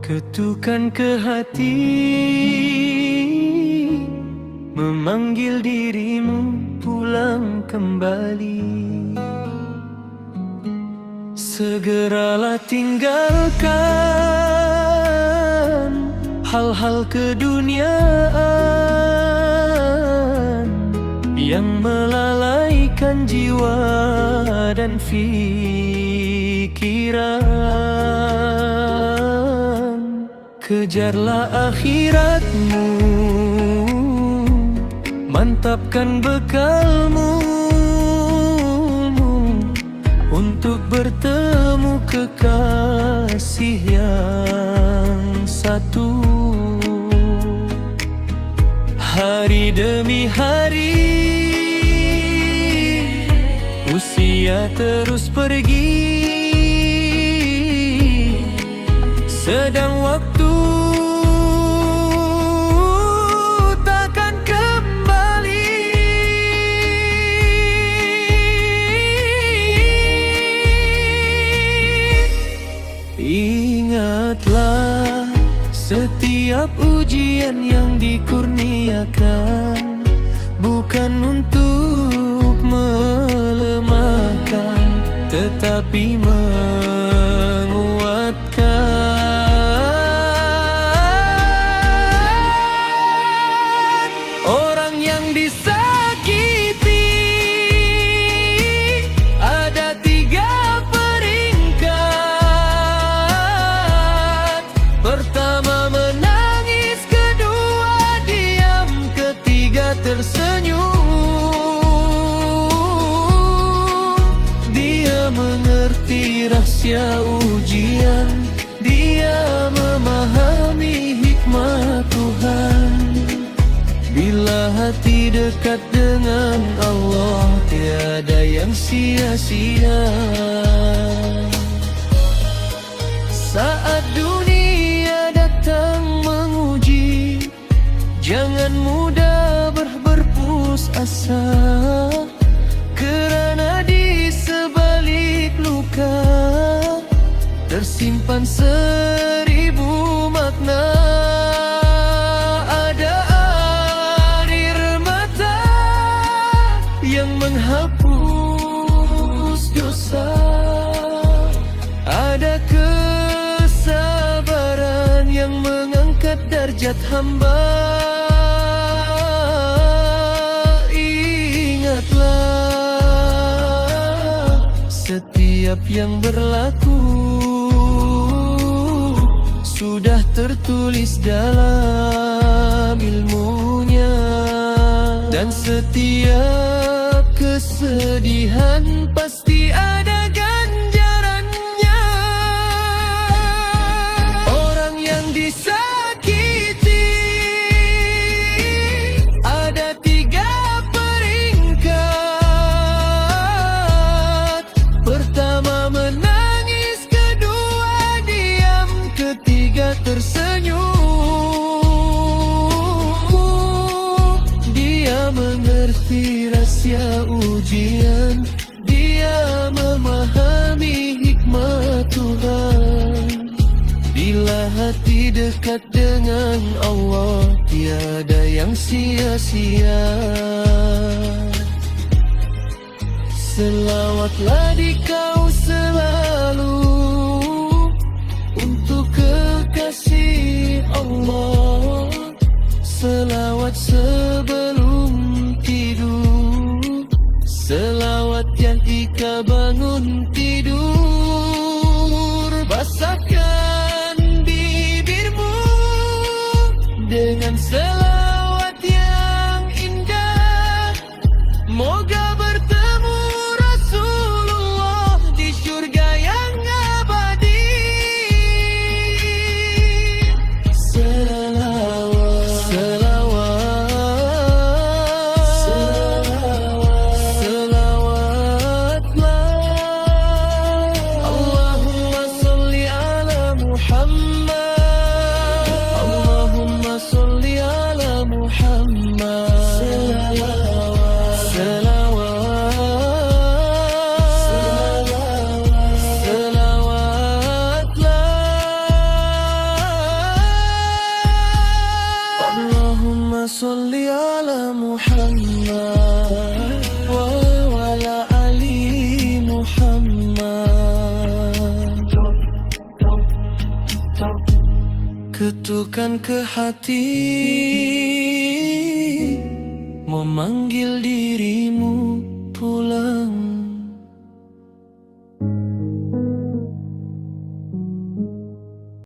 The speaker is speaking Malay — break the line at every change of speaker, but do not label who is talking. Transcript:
Ketukan ke hati memanggil dirimu pulang kembali. Segeralah tinggalkan hal-hal keduniaan yang melalaikan jiwa dan fikiran. Kejarlah akhiratmu, mantapkan bekalmu untuk bertemu kekasih yang satu. Hari demi hari, usia terus pergi, sedang waktu takkan kembali. Ingatlah, setiap ujian yang dikurniakan bukan untuk melemahkan, tetapi menguatkan. Orang yang disakiti ada 3 peringkat. Pertama menangis, kedua diam, ketiga tersenyum. Dia mengerti rahasia ujian, dia memahami hikmah Tuhan. Bila hati dekat dengan Allah, tiada yang sia-sia. Saat dunia datang menguji, jangan mudah berputus asa, kerana di sebalik luka tersimpan 1000 makna. Ada air mata yang menghapus dosa, ada kesabaran yang mengangkat darjat hamba. Ingatlah, setiap yang berlaku sudah tertulis dalam ilmunya, dan setiap kesedihan pasti ada ganjarannya. Orang yang disakiti ada 3 peringkat. Pertama menangis, kedua diam, ketiga tersenyum. Dia mengerti rahasia ujian, dia memahami hikmah Tuhan. Bila hati dekat dengan Allah, tiada yang sia-sia. Selawatlah di kau selalu untuk kekasih Allah. Selawat sebelum tidur, selawat ketika bangun tidur. Basahkan bibirmu dengan selawat yang indah, moga bertemu Rasulullah di syurga Muhammad wa ala ali Muhammad. Ketukan ke hati memanggil dirimu pula.